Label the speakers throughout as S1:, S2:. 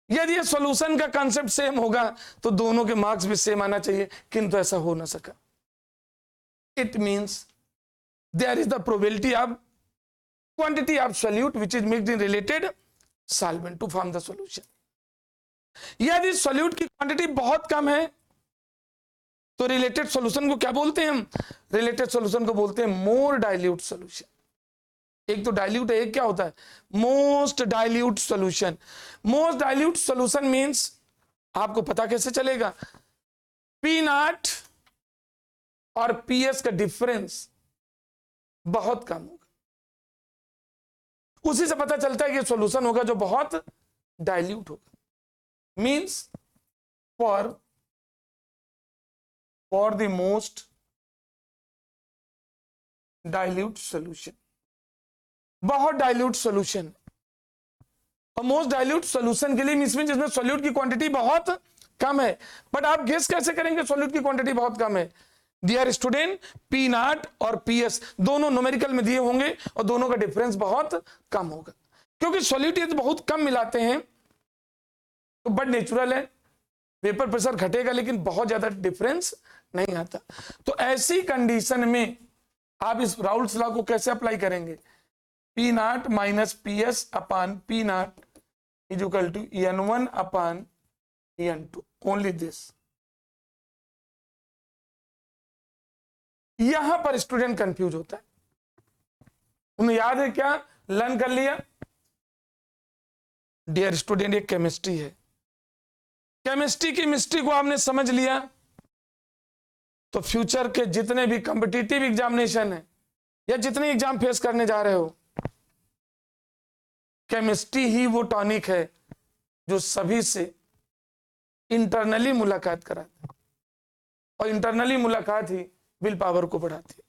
S1: यदि ये सॉल्यूशन का कॉन्सेप्ट सेम होगा तो दोनों के मार्क्स भी सेम आना चाहिए, किंतु ऐसा हो ना सका। It means there is the probability of quantity of solute which is mixed in related solvent to form the solution. यदि सॉल्यूट की क्वांटिटी बहुत कम है तो रिलेटेड सॉल्यूशन को क्या बोलते हैं हम? रिलेटेड सॉल्यूशन को बोलते हैं मोर डाइल्यूट सॉल्यूशन। एक तो डाइल्यूट है, एक क्या होता है? Most dilute solution. Most dilute solution means आपको पता कैसे चलेगा? पी नॉट और पीएस का डिफरेंस बहुत कम होगा, उसी से पता चलता है कि सॉल्यूशन होगा जो बहुत डाइल्यूट होगा। Means for the most dilute solution, बहुत डाइल्यूट सॉल्यूशन। और मोस्ट डाइल्यूट सॉल्यूशन के लिए मींस जिसमें सॉल्यूट की क्वांटिटी बहुत कम है। बट आप गेस कैसे करेंगे सॉल्यूट की क्वांटिटी बहुत कम है? डियर स्टूडेंट, पी नॉट और पीएस दोनों न्यूमेरिकल में दिए होंगे और दोनों का डिफरेंस बहुत कम होगा, क्योंकि सॉल्यूट यदि बहुत कम मिलाते हैं तो बट नेचुरल है, वेपर प्रेशर घटेगा लेकिन बहुत ज्यादा डिफरेंस नहीं आता। तो ऐसी कंडीशन में आप इस राउल्स लॉ को कैसे अप्लाई करेंगे? P not minus P S upon P not is equal to N1 upon N2, only this. यहां पर स्टूडेंट कंफ्यूज होता है। उन्हें याद है क्या? लर्न कर लिया? डियर स्टूडेंट, ये केमिस्ट्री है। केमिस्ट्री की मिस्ट्री को आपने समझ लिया तो फ्यूचर के जितने भी कॉम्पिटिटिव एग्जामिनेशन है या जितने एग्जाम फेस करने जा रहे हो, केमिस्ट्री ही वो टॉनिक है जो सभी से इंटरनली मुलाकात कराता है, और इंटरनली मुलाकात ही विल पावर को बढ़ाती है।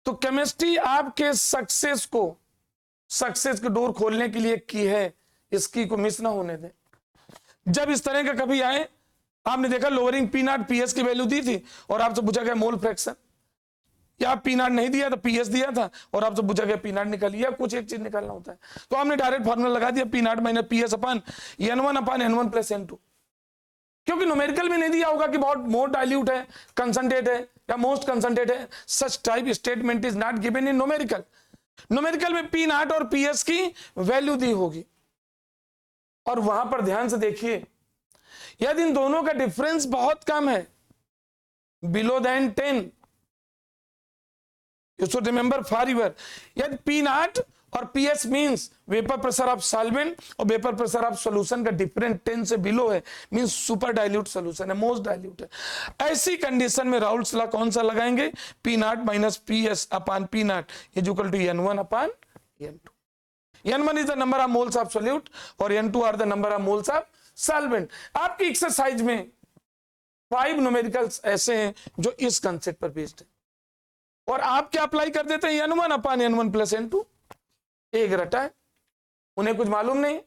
S1: तो केमिस्ट्री आपके सक्सेस के डोर खोलने के लिए की है, इसकी को मिस ना होने दें। जब इस तरह का कभी आए, आपने देखा लोअरिंग पी नॉट पीएस की वैल्यू दी थी और आपसे पूछा गया मोल फ्रैक्शन, या आप पी नॉट नहीं दिया था, पीएस दिया था और आपसे पूछा गया पी नॉट निकालिए, या कुछ एक चीज निकालना होता है तो आपने डायरेक्ट फॉर्मूला लगा दिया P not minus PS upon N1 upon N1 plus N2, क्योंकि न्यूमेरिकल में नहीं दिया होगा कि बहुत मोर डाइल्यूट है, कंसंट्रेट है या मोस्ट कंसंट्रेट है। Such type statement is not given in numerical. Numerical में पी नॉट और पीएस की वैल्यू दी होगी, और वहां पर ध्यान से देखिए, यदि इन दोनों का डिफरेंस बहुत कम है, below then 10, you should remember forever, यदि पी नॉट और PS means vapour pressure of solvent और वेपर प्रेशर ऑफ सॉल्यूशन का डिफरेंस 10 से बिलो है, मींस सुपर डाइल्यूट सॉल्यूशन है, मोस्ट डाइल्यूट है। ऐसी कंडीशन में राउल्स लॉ कौन सा लगाएंगे? P not minus PS upon P not is equal to N1 upon N2। N1 is the number of moles of solute और N2 are the number of moles of solvent। आपकी exercise में 5 numericals ऐसे हैं जो इस concept पर based है, और आप क्या अप्लाई कर देते हैं? N1 अपान N1 प्लस N2। एक रटा है, उन्हें कुछ मालूम नहीं।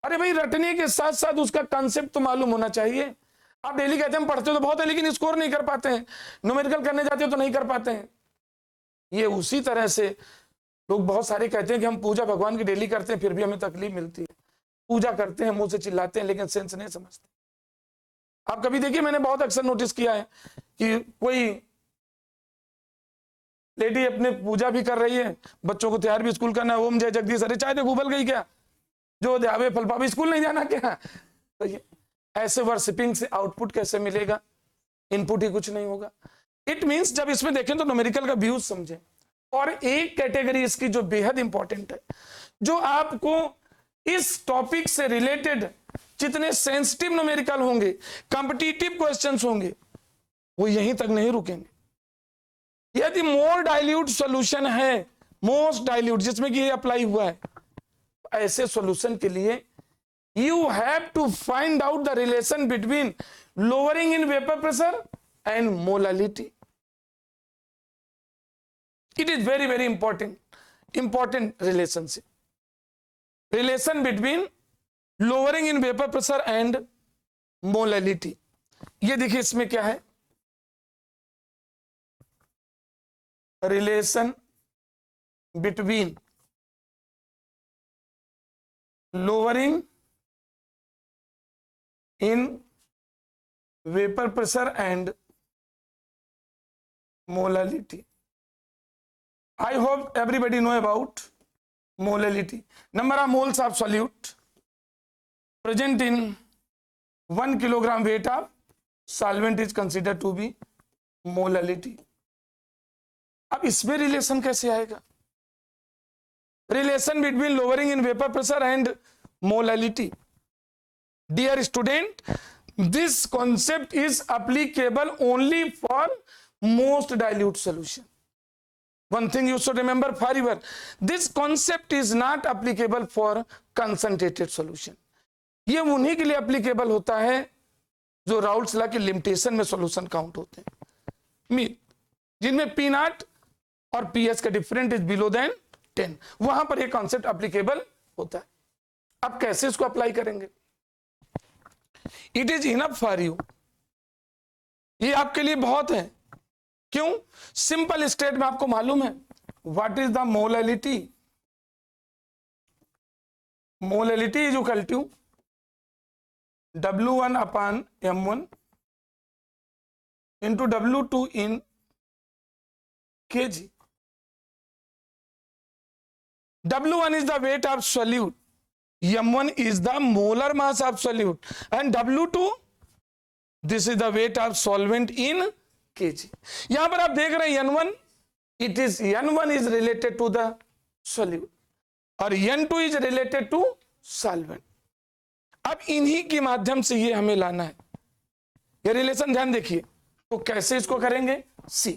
S1: अरे भाई, रटने के साथ साथ उसका कंसेप्ट तो मालूम होना चाहिए। आप डेली कहते हैं हम पढ़ते तो बहुत है लेकिन स्कोर नहीं कर पाते हैं, न्यूमेरिकल करने जाते हो तो नहीं कर पाते हैं। ये उसी तरह से लोग बहुत सारे कहते हैं कि हम पूजा भगवान की डेली करते हैं फिर भी हमें तकलीफ मिलती है, पूजा करते हैं मुंह से चिल्लाते हैं लेकिन सेंस नहीं समझते। आप कभी देखिए, मैंने बहुत अक्सर नोटिस किया है कि कोई लेडी अपने पूजा भी कर रही है, बच्चों को तैयार भी स्कूल करना है, ओम जय जगदीश, अरे चाय देखो उबल गई क्या, जो ध्यावे फल पावे, स्कूल नहीं जाना क्या? तो ये ऐसे वर्शिपिंग से आउटपुट कैसे मिलेगा? इनपुट ही कुछ नहीं होगा। इट मींस जब इसमें देखें तो न्यूमेरिकल का व्यूज समझें। और एक कैटेगरी इसकी जो बेहद इंपॉर्टेंट है, जो आपको इस टॉपिक से रिलेटेड जितने सेंसिटिव न्यूमेरिकल होंगे, कॉम्पिटिटिव क्वेश्चंस होंगे, वो यहीं तक नहीं रुकेंगे। यदि मोर डाइल्यूट सॉल्यूशन है, मोस्ट डाइल्यूट जिसमें कि ये अप्लाई हुआ है, ऐसे सॉल्यूशन के लिए you have to find out the relation between lowering in vapour pressure and molality. It is very very important relation between lowering in vapor pressure and molality। ये देखिए इसमें क्या है, relation between lowering in vapor pressure and molality. I hope everybody know about molality. Number of moles of solute present in 1 kilogram weight of solvent is considered to be molality. अब इसमें relation कैसे आएगा? Relation between lowering in vapor pressure and molality. Dear student, this concept is applicable only for most dilute solution. One thing you should remember forever, this concept is not applicable for concentrated solution. ये उन्हीं के लिए applicable होता है जो Raoult's law की limitation में solution count होते हैं, जिनमें पी नॉट और पीएच का डिफरेंट इज बिलो देन 10, वहां पर ये कॉन्सेप्ट एप्लीकेबल होता है. अब कैसे इसको अप्लाई करेंगे? It is enough for you, ये आपके लिए बहुत है. क्यों? सिंपल स्टेट में आपको मालूम है what is the molality. Molality is equal to W1 upon M1 into W2 in kg. W1 is the weight of solute, M1 is the molar mass of solute, and W2 this is the weight of solvent in kg. यहां पर आप देख रहे हैं N1, it is N1 is related to the solute और N2 is related to solvent. अब इन्हीं के माध्यम से ये हमें लाना है. ये रिलेशन ध्यान देखिए, तो कैसे इसको करेंगे? सी,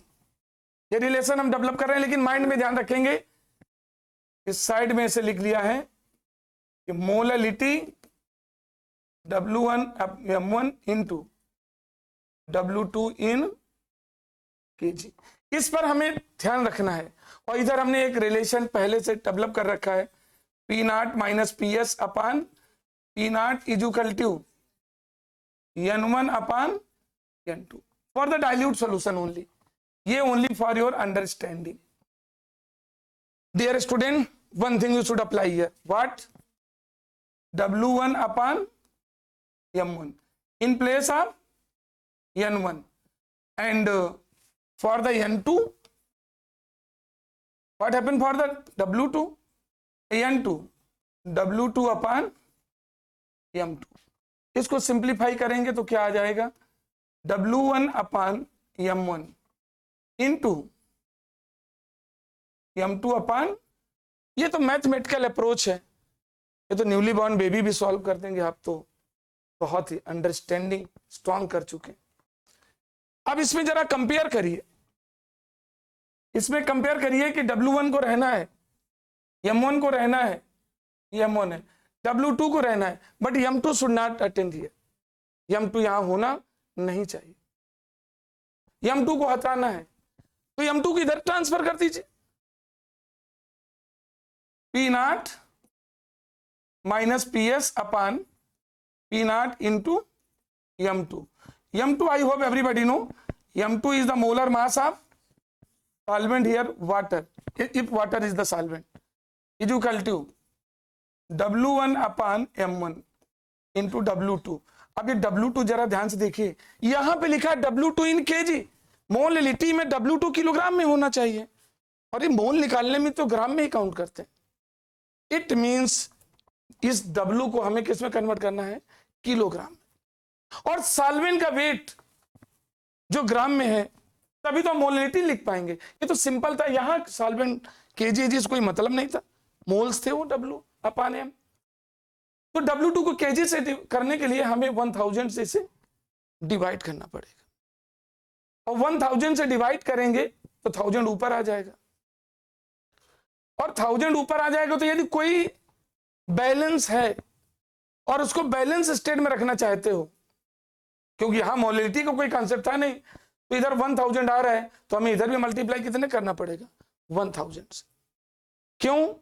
S1: ये रिलेशन हम डेवलप कर रहे हैं, लेकिन माइंड में ध्यान रखेंगे, इस साइड में ऐसे लिख लिया है कि molality W1 M1 into W2 इन kg. इस पर हमें ध्यान रखना है. और इधर हमने एक रिलेशन पहले से डेवलप कर रखा है, P not minus P S upon P naught is equal to N1 upon N2 for the dilute solution only. ये only for your understanding. Dear student, one thing you should apply here. What? W1 upon M1 in place of N1, and for the N2, what happened for the W2? N2 W2 upon M2. इसको simplify करेंगे तो क्या आ जाएगा? W1 upon M1 into M2 अपान, ये तो mathematical approach है, ये तो न्यूली बॉर्न बेबी भी सॉल्व कर देंगे. आप तो बहुत ही अंडरस्टैंडिंग स्ट्रॉन्ग कर चुके. अब इसमें जरा कंपेयर करिए, इसमें कंपेयर करिए कि W1 को रहना है, M1 को रहना है, ये M1 है, W2 को रहना है, but M2 should not attend here. M2 यहां होना नहीं चाहिए, M2 को हटाना है, तो M2 को इधर ट्रांसफर कर दीजिए. P not minus P S upon P not into M2. M2 I hope everybody know, M2 is the molar mass of solvent here water, if water is the solvent, is equal to W1 upon M1 into W2. अब ये W2 जरा ध्यान से देखिए, यहां पे लिखा है W2 इन kg. मोलैलिटी में W2 किलोग्राम में होना चाहिए, और ये मोल निकालने में तो ग्राम में ही काउंट करते हैं. इट मींस इस W को हमें किस में कन्वर्ट करना है? किलोग्राम. और सॉल्वेंट का वेट जो ग्राम में है, तभी तो मोलैलिटी लिख पाएंगे. ये तो सिंपल था, यहां सॉल्वेंट kg कोई मतलब नहीं था, मोल्स थे वो W अपान M. तो W2 को kg से करने के लिए हमें 1000 से इसे डिवाइड करना पड़ेगा, और 1000 से डिवाइड करेंगे तो 1000 ऊपर आ जाएगा, और 1000 ऊपर आ जाएगा तो यदि कोई बैलेंस है और उसको बैलेंस स्टेट में रखना चाहते हो, क्योंकि यहां मोलैलिटी का कोई कॉन्सेप्ट था नहीं, तो इधर 1000 आ रहा है तो हमें इधर भी मल्टीप्लाई कितने करना पड़ेगा? 1000 से. क्यों?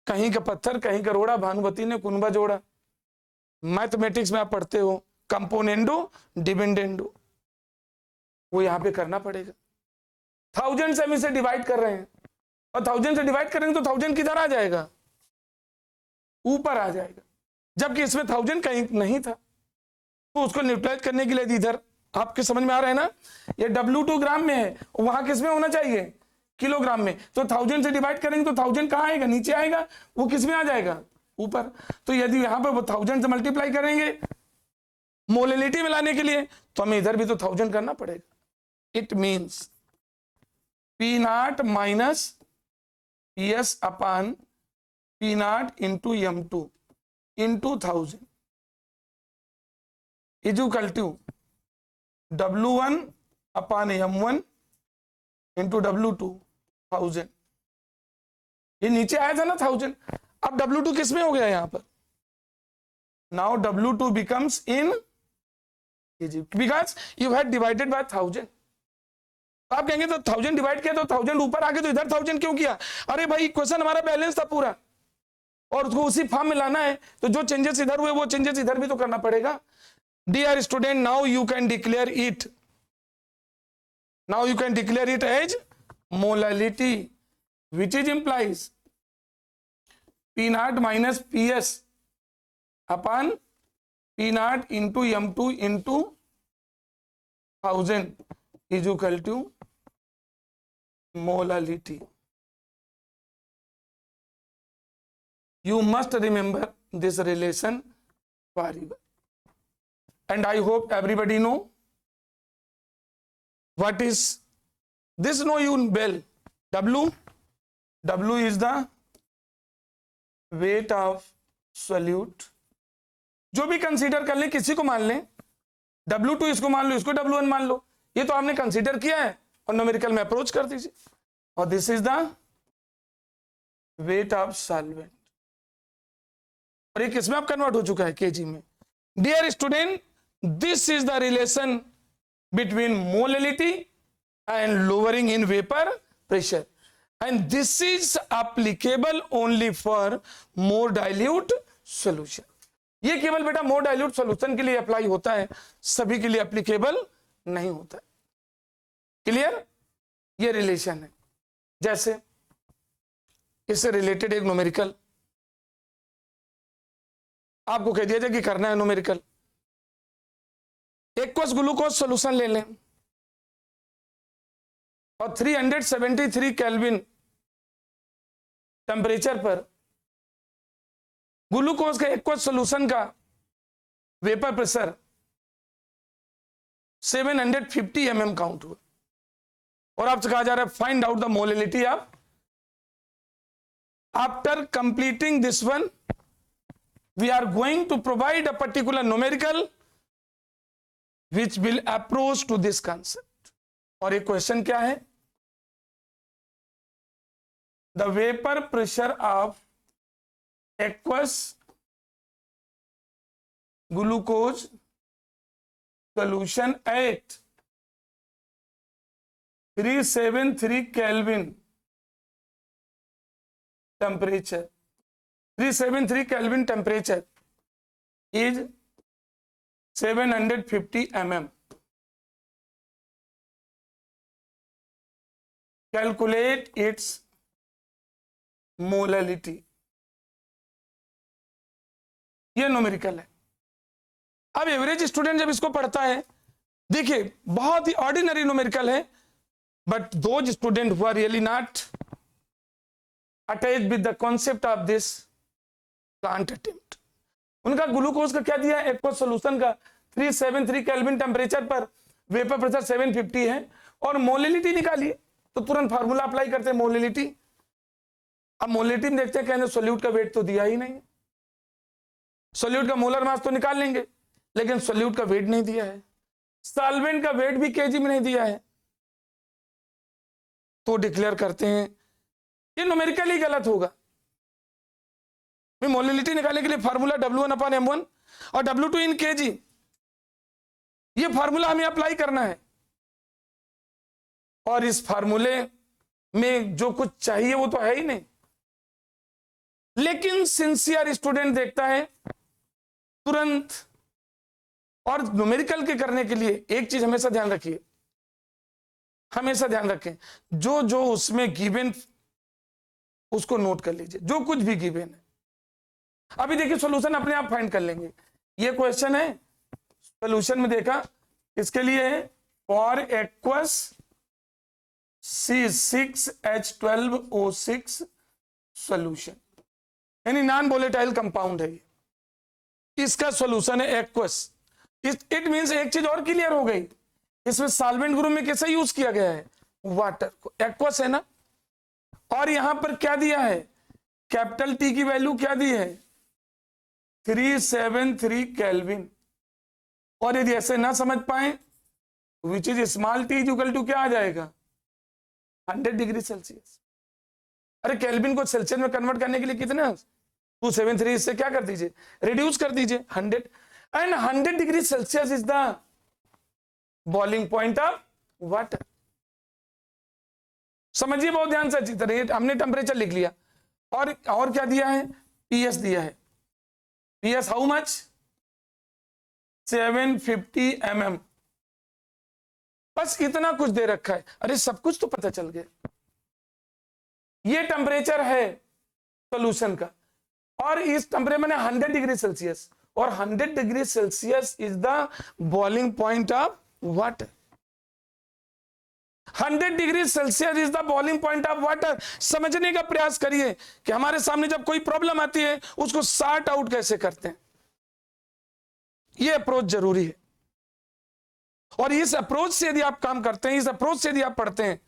S1: कहीं का पत्थर कहीं का रोड़ा, भानुमति ने कुनबा जोड़ा. मैथमेटिक्स में आप पढ़ते हो कंपोनेंडो डिविडेंडो, वो यहां पे करना पड़ेगा. 1000 से हम इसे डिवाइड कर रहे हैं, और 1000 से डिवाइड करेंगे तो 1000 किधर आ जाएगा? ऊपर आ जाएगा, जबकि इसमें 1000 कहीं नहीं था. तो उसको न्यूट्रलाइज करने के लिए इधर आपके समझ में आ रहा है ना, ये W2 ग्राम में है, वहां किस में होना चाहिए, किलोग्राम में। तो 1000 से डिवाइड करेंगे तो 1000 कहाँ आएगा, नीचे आएगा, वो किस में आ जाएगा, ऊपर। तो यदि यहां पर 1000 से मल्टीप्लाई करेंगे मोलिलिटी में लाने के लिए, तो हमें इधर भी तो 1000 करना पड़ेगा। It means P0 minus PS upon P0 into M2 into 1000 is equal to W1 upon M1 into W2 1000। ये नीचे आया था ना 1000, अब W2 किस में हो गया यहां पर, now W2 becomes in kg because you had divided by 1000। आप कहेंगे तो 1000 डिवाइड किया तो 1000 ऊपर आ गया, तो इधर 1000 क्यों किया। अरे भाई क्वेश्चन हमारा बैलेंस था पूरा और उसको उसी फॉर्म में लाना है, तो जो चेंजेस इधर हुए वो चेंजेस इधर भी तो करना पड़ेगा। Dear student, now you can declare it as molality which is implies P0 minus PS upon P0 into M2 into 1000 is equal to molality. You must remember this relation very well, and I hope everybody know what is this. Know you well. W is the weight of solute. जो भी consider कर ले, किसी को मान लें, W2 इसको मान लो, इसको W1 मान लो, ये तो आपने कंसीडर किया है और न्यूमेरिकल में अप्रोच कर दीजिए। और this is the weight of solvent, और ये किसमें अब कन्वर्ट हो चुका है, केजी में। Dear student, this is the relation between molality and lowering in vapour pressure, and this is applicable only for more dilute solution. ये केवल बेटा more dilute solution के लिए अप्लाई होता है, सभी के लिए एप्लीकेबल नहीं होता है। क्लियर, ये रिलेशन है। जैसे इससे रिलेटेड एक न्यूमेरिकल आपको कह दिया जाए कि करना है न्यूमेरिकल। एक्वस ग्लूकोज सोल्यूशन ले लें और 373 केल्विन टेम्परेचर पर ग्लूकोज के एक्वस सॉल्यूशन का वेपर प्रेशर 750 mm काउंट हुआ, और आपसे कहा जा रहा है find out the molality of. After completing this one we are going to provide a particular numerical which will approach to this concept. और एक क्वेश्चन क्या है, the vapor pressure of aqueous glucose solution at 373 Kelvin temperature. 373 Kelvin temperature is 750 mm. Calculate its molality. ये numerical है। अब average student जब इसको पढ़ता है, देखिए बहुत ही ऑर्डिनरी न्यूमेरिकल है, but those student who are really not attached with the concept of this plant attempt, उनका ग्लूकोज का क्या दिया है, एक्वस सॉल्यूशन का 373 केल्विन टेम्परेचर पर वेपर प्रेशर 750 है, और मोलैलिटी निकालिए, तो तुरंत फार्मूला अप्लाई करते हैं मोलैलिटी। अब मोलैलिटी में देखते हैं, कहने सोल्यूट का वेट तो दिया ही नहीं, सोल्यूट का मोलर मास तो निकाल लेंगे, लेकिन सोल्यूट का वेट नहीं दिया है, सॉल्वेंट का वेट भी केजी में नहीं दिया है, तो डिक्लेयर करते हैं ये न्यूमेरिकल ही गलत होगा। मोलैलिटी निकालने के लिए फार्मूला W1/M1 और W2 इन केजी, ये फार्मूला हमें अप्लाई करना है, और इस फार्मूले में जो कुछ चाहिए वो तो है ही नहीं। लेकिन सिंसियर स्टूडेंट देखता है तुरंत, और न्यूमेरिकल के करने के लिए एक चीज हमेशा ध्यान रखिए, हमेशा ध्यान रखें, जो जो उसमें गिवन उसको नोट कर लीजिए, जो कुछ भी गिवन है। अभी देखिए सॉल्यूशन अपने आप फाइंड कर लेंगे। ये क्वेश्चन है सोल्यूशन में देखा इसके लिए है फॉर एक्वस C6H12O6 सॉल्यूशन, यानी नॉन वोलेटाइल कंपाउंड है ये, इसका सॉल्यूशन है एक्वस। इट मींस एक चीज और क्लियर हो गई, इसमें सॉल्वेंट ग्रुप में कैसे यूज किया गया है, वाटर को, एक्वस है ना। और यहां पर क्या दिया है, कैपिटल टी की वैल्यू क्या दी है 373 केल्विन। और यदि ऐसे ना समझ पाए which is small T equal to क्या आ जाएगा 100 डिग्री सेल्सियस। अरे केल्विन को सेल्सियस में कन्वर्ट करने के लिए कितना 273, इससे क्या कर दीजिए रिड्यूस कर दीजिए 100, and 100 degree Celsius is the boiling point of water. समझिए बहुत ध्यान से अच्छी तरह, हमने टेम्परेचर लिख लिया और क्या दिया है, पीएस दिया है। पीएस हाउ मच 750 mm, बस इतना कुछ दे रखा है। अरे सब कुछ तो पता चल गया, ये टेम्परेचर है सॉल्यूशन का, और इस टेम्परेचर में 100 डिग्री सेल्सियस, और 100 degree Celsius is the boiling point of water. 100 degree Celsius is the boiling point of water. समझने का प्रयास करिए कि हमारे सामने जब कोई प्रॉब्लम आती है उसको सॉर्ट आउट कैसे करते हैं, यह अप्रोच जरूरी है। और इस अप्रोच से यदि आप काम करते हैं, इस अप्रोच से यदि आप पढ़ते हैं,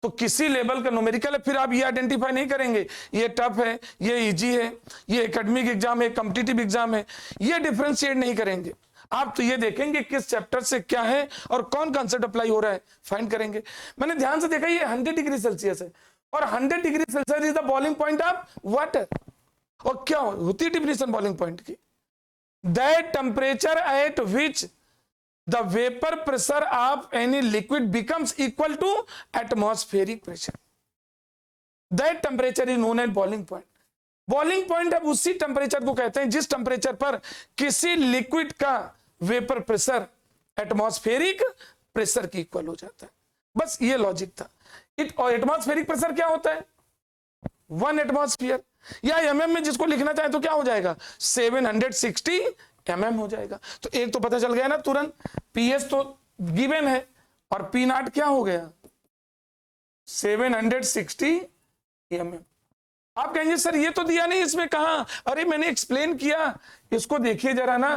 S1: तो किसी लेवल का न्यूमेरिकल है फिर आप ये आइडेंटिफाई नहीं करेंगे ये टफ है, ये इजी है, ये एकेडमिक एग्जाम है, कॉम्पिटिटिव एग्जाम है, ये डिफरेंशिएट नहीं करेंगे। आप तो ये देखेंगे किस चैप्टर से क्या है और कौन कॉन्सेप्ट अप्लाई हो रहा है फाइंड करेंगे। मैंने ध्यान से देखा ये 100 डिग्री सेल्सियस है, और 100 degree Celsius is the boiling point of water. और क्या होती है डिफिनेशन बॉइलिंग पॉइंट की, that temperature at which the vapor pressure of any liquid becomes equal to atmospheric pressure, that temperature is known as boiling point। boiling point अब उसी temperature को कहते हैं जिस टेम्परेचर पर किसी लिक्विड का वेपर प्रेशर एटमॉस्फेरिक प्रेशर की इक्वल हो जाता है। बस ये लॉजिक था। और एटमॉस्फेरिक प्रेशर क्या होता है 1 एटमॉस्फेयर, या एमएम में जिसको लिखना चाहे तो क्या हो जाएगा 760 mm हो जाएगा। तो एक तो पता चल गया ना तुरंत, पीएस तो गिवन है और पी नॉट क्या हो गया 760 mm। आप कहेंगे सर ये तो दिया नहीं इसमें, कहा, अरे मैंने एक्सप्लेन किया, इसको देखिए जरा ना,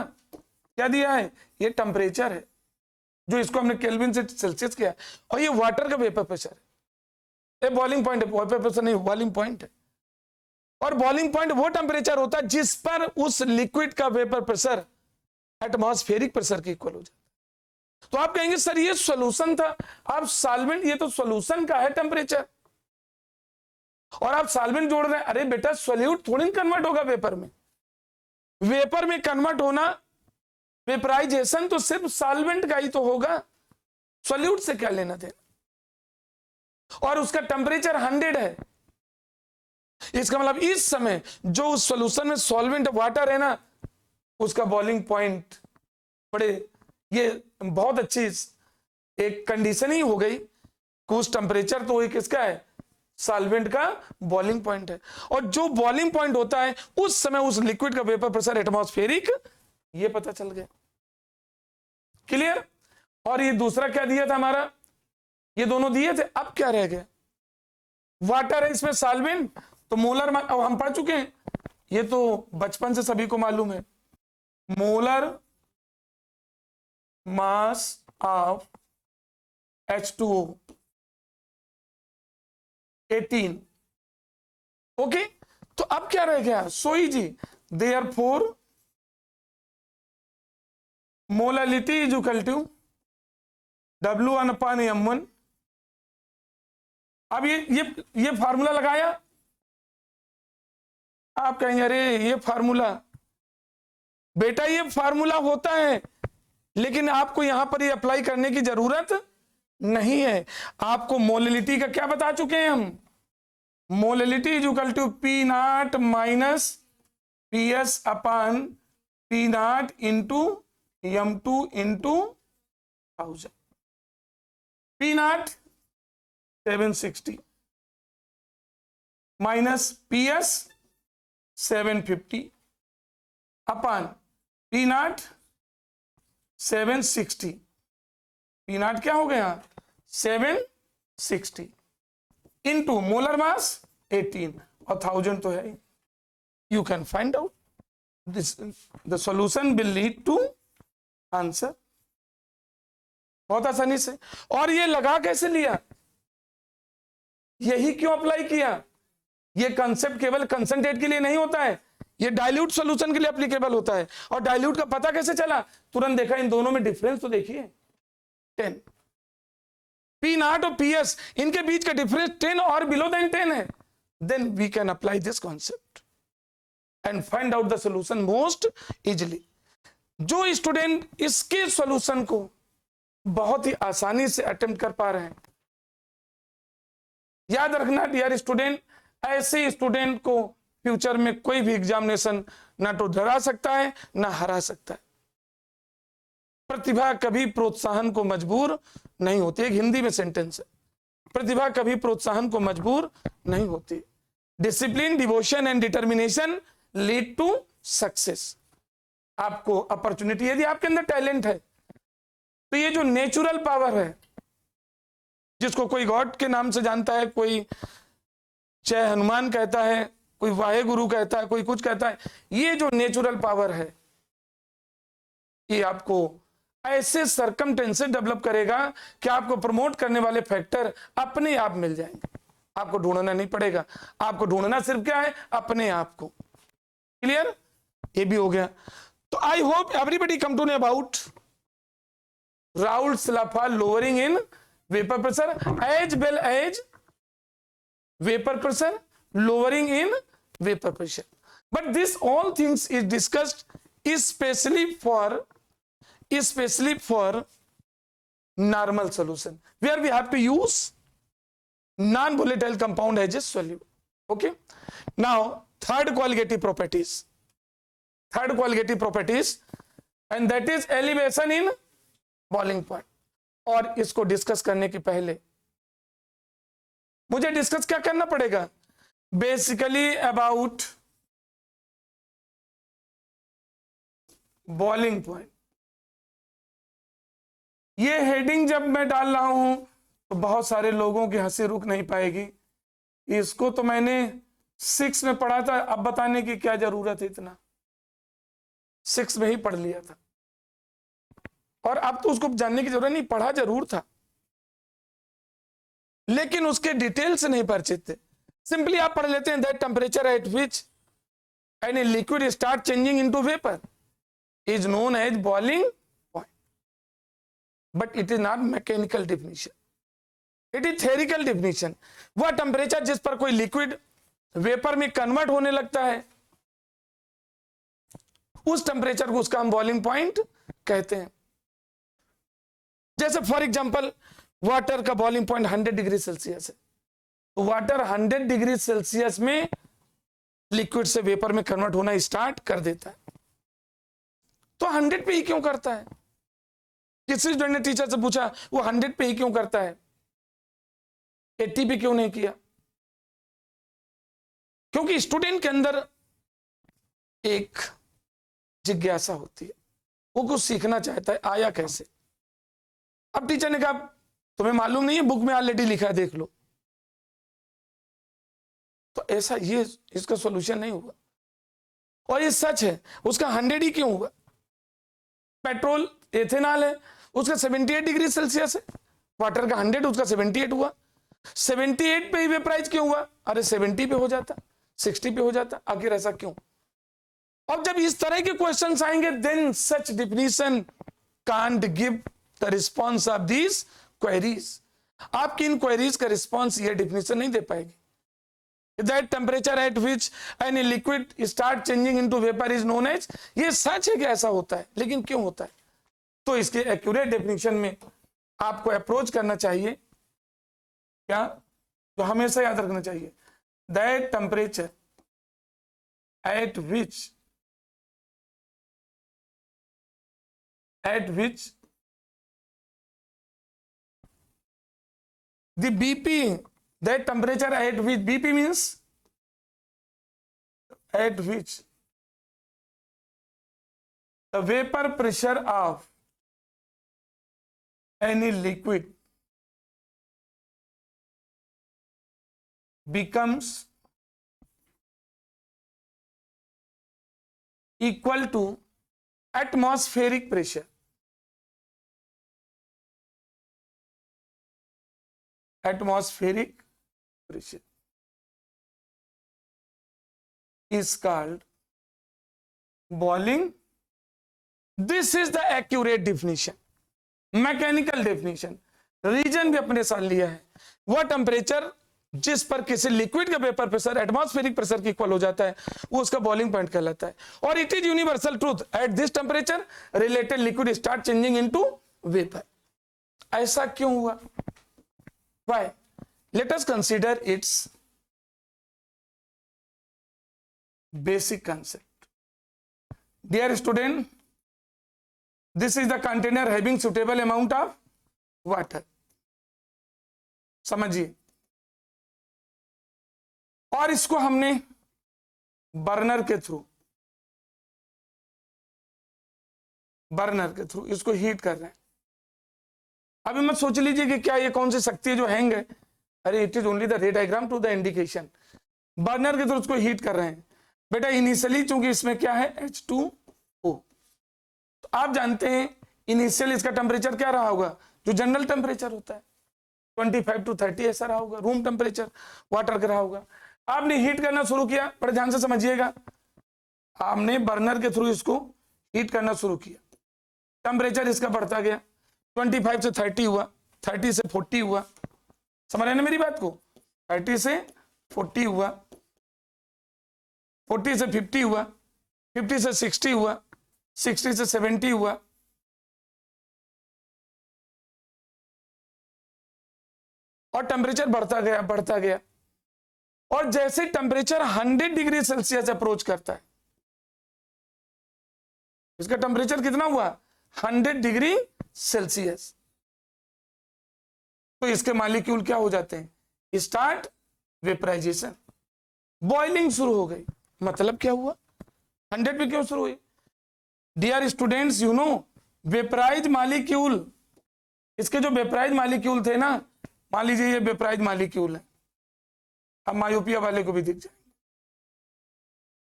S1: क्या दिया है ये टेम्परेचर है जो इसको हमने केल्विन से सेल्सियस किया, और ये वाटर का वेपर प्रेशर है, ये बॉइलिंग पॉइंट है, वेपर प्रेशर नहीं बॉइलिंग पॉइंट है। और बॉइलिंग पॉइंट वो टेम्परेचर होता है जिस पर उस लिक्विड का वेपर प्रेशर एटमॉस्फेरिक प्रेशर के इक्वल हो जाता है। तो आप कहेंगे सर ये सॉल्यूशन था, आप सॉल्वेंट, ये तो सॉल्यूशन का है टेम्परेचर, और आप सॉल्वेंट जोड़ रहे हैं। अरे बेटा सॉल्यूट थोड़ी कन्वर्ट होगा वेपर में, वेपर में कन्वर्ट होना, वेपराइजेशन तो सिर्फ सॉल्वेंट का ही तो होगा, सॉल्यूट से क्या लेना देना। और उसका टेम्परेचर 100 है, इसका मतलब इस समय जो उस सॉल्यूशन में सॉल्वेंट वाटर है ना, उसका बॉइलिंग पॉइंट बड़े, ये बहुत अच्छी एक कंडीशन ही हो गई कि उस टेम्परेचर तो एक किसका है सॉल्वेंट का बॉइलिंग पॉइंट है, और जो बॉइलिंग पॉइंट होता है उस समय उस लिक्विड का वेपर प्रेशर एटमॉस्फेरिक, ये पता चल गया। क्लियर। और ये दूसरा क्या दिया था हमारा, ये दोनों दिए थे, अब क्या रह गया, वाटर है इसमें सॉल्वेंट, तो मोलर हम पढ़ चुके हैं, ये तो बचपन से सभी को मालूम है, molar mass of H2O 18। Okay, तो अब क्या रह गया, सोई जी, therefore molality is equal to W1/M1। अब ये फार्मूला लगाया, आप कहेंगे अरे ये फार्मूला, बेटा ये फार्मूला होता है लेकिन आपको यहां पर ये अप्लाई करने की जरूरत नहीं है। आपको मोलिलिटी का क्या बता चुके हैं हम, molality is equal to P not minus P S upon P not into M2 into 1000। P not 760 minus P S 750 upon P not 760, P not क्या हो गया 760 इनटू मोलर मास 18 और 1000 तो है। You can find out this, the solution will lead to answer बहुत आसानी से। और ये लगा कैसे लिया, यही क्यों अप्लाई किया, ये कंसेप्ट केवल कंसंट्रेट के लिए नहीं होता है, ये डाइल्यूट सॉल्यूशन के लिए एप्लीकेबल होता है। और डाइल्यूट का पता कैसे चला, तुरंत देखा इन दोनों में डिफरेंस तो देखिए 10, पी नॉट और पीएस इनके बीच का डिफरेंस 10 और बिलो देन 10 है। Then we can apply this concept and find out the solution most easily. जो स्टूडेंट इसके सॉल्यूशन को बहुत ही आसानी से अटेम्प्ट कर पा रहे हैं, याद रखना डियर स्टूडेंट, ऐसे स्टूडेंट को फ्यूचर में कोई भी एग्जामिनेशन ना तो डरा सकता है ना हरा सकता है। प्रतिभा कभी प्रोत्साहन को मजबूर नहीं होती, एक हिंदी में सेंटेंस है, प्रतिभा कभी प्रोत्साहन को मजबूर नहीं होती। Discipline, devotion and determination lead to success. आपको अपॉर्चुनिटी, यदि आपके अंदर टैलेंट है तो ये जो नेचुरल पावर है, जिसको कोई गॉड के नाम से जानता है, कोई जय हनुमान कहता है, कोई वाहे गुरु कहता है, कोई कुछ कहता है, ये जो नेचुरल पावर है ये आपको ऐसे सरकमटेंसेस डेवलप करेगा कि आपको प्रमोट करने वाले फैक्टर अपने आप मिल जाएंगे, आपको ढूंढना नहीं पड़ेगा। आपको ढूंढना सिर्फ क्या है, अपने आप को। क्लियर, ये भी हो गया। तो I hope everybody come to know about Raoult's law for lowering in vapor pressure as well as vapor pressure lowering in vapor pressure. But this all things is discussed especially for normal solution where we have to use non-volatile compound as a solute. Okay. Now third qualitative properties and that is elevation in boiling point. और इसको discuss करने के पहले मुझे discuss क्या करना पड़ेगा, basically about boiling point. ये हेडिंग जब मैं डाल रहा हूं तो बहुत सारे लोगों की हंसी रुक नहीं पाएगी। इसको तो मैंने 6 में पढ़ा था, अब बताने की क्या जरूरत है, इतना 6 में ही पढ़ लिया था और अब तो उसको जानने की जरूरत नहीं, पढ़ा जरूर था लेकिन उसके डिटेल से नहीं परिचित थे। सिंपली आप पढ़ लेते हैं that temperature at which any liquid start changing into vapour is known as boiling point, but it is not mechanical definition, it is theoretical definition. वह टेम्परेचर जिस पर कोई लिक्विड वेपर में कन्वर्ट होने लगता है, उस टेम्परेचर को उसका हम बॉइलिंग पॉइंट कहते हैं। जैसे फॉर एग्जांपल वाटर का बॉइलिंग पॉइंट 100 डिग्री सेल्सियस है, तो वाटर 100 डिग्री सेल्सियस में लिक्विड से वेपर में कन्वर्ट होना स्टार्ट कर देता है। तो 100 पे ही क्यों करता है? किसी स्टूडेंट ने टीचर से पूछा वो 100 पे ही क्यों करता है, 80 पे क्यों नहीं किया? क्योंकि स्टूडेंट के अंदर एक जिज्ञासा होती है, वो कुछ सीखना चाहता है, आया कैसे। अब टीचर ने कहा तुम्हें मालूम नहीं है, बुक में ऑलरेडी लिखा है, देख लो। तो ऐसा ये इसका सॉल्यूशन नहीं होगा। और ये सच है, उसका 100 ही क्यों हुआ? पेट्रोल एथेनॉल है, उसका 78 डिग्री सेल्सियस है, वाटर का 100 उसका 78 हुआ। 78 पे ही वेपराइज क्यों हुआ? अरे 70 पे हो जाता, 60 पे हो जाता, आखिर ऐसा क्यों? अब जब इस तरह के क्वेश्चंस आएंगे then such definition can't give the response of these queries. आपकी इन क्वेरीज का रिस्पॉन्स ये डिफिनीशन नहीं दे पाएगी। That temperature at which any liquid start changing into vapour is known as, ये सच है कि ऐसा होता है, लेकिन क्यों होता है? तो इसके एक्यूरेट डेफिनेशन में आपको अप्रोच करना चाहिए क्या, तो हमेशा याद रखना चाहिए that temperature at which the BP, that temperature at which, BP means at which the vapor pressure of any liquid becomes equal to atmospheric pressure. Atmospheric pressure is called boiling. This is the accurate definition, mechanical definition. Reason भी अपने साथ लिया है. वह temperature जिस पर किसी liquid का वेपर प्रेशर एटमॉस्फेरिक प्रेशर के इक्वल हो जाता है वो उसका बॉइलिंग पॉइंट कहलाता है. और it is universal truth, at this temperature related liquid start changing into vapour. ऐसा क्यों हुआ? Why? Let us consider its basic concept. Dear student, this is the container having suitable amount of water. समझिए. और इसको हमने burner के through इसको heat कर रहे हैं. अभी मत सोच लीजिए कि क्या ये कौन सी शक्ति है जो हैंग है. अरे it is only the ray diagram to the indication. Burner के थ्रू उसको हीट कर रहे हैं. बेटा इनिशियली चूंकि इसमें क्या है H2O, तो आप जानते हैं इनिशियल इसका टेम्परेचर क्या रहा होगा, जो जनरल टेम्परेचर होता है 25 to 30 ऐसा रहा होगा. रूम टेम्परेचर वाटर का रहा होगा. आपने हीट करना शुरू किया, बड़े ध्यान से समझिएगा. आपने बर्नर के थ्रू इसको हीट करना शुरू किया. टेम्परेचर इसका बढ़ता गया. 25 से 30 हुआ, 30 से 40 हुआ. समझ रहे ना मेरी बात को? 30 से 40 हुआ, 40 से 50 हुआ, 50 से 60 हुआ, 60 से 70 हुआ. और टेम्परेचर बढ़ता गया. और जैसे टेम्परेचर 100 डिग्री सेल्सियस अप्रोच करता है, इसका टेम्परेचर कितना हुआ? 100 डिग्री सेल्सियस. तो इसके मॉलिक्यूल क्या हो जाते हैं? Start vaporisation. बॉइलिंग शुरू हो गई. मतलब क्या हुआ? 100 पे क्यों शुरू हुई? Dear students, you know vaporise molecule, इसके जो वेपराइज मॉलिक्यूल थे ना, मान लीजिए ये वेपराइज मॉलिक्यूल है. अब मायोपिया वाले को भी दिख जाएंगे.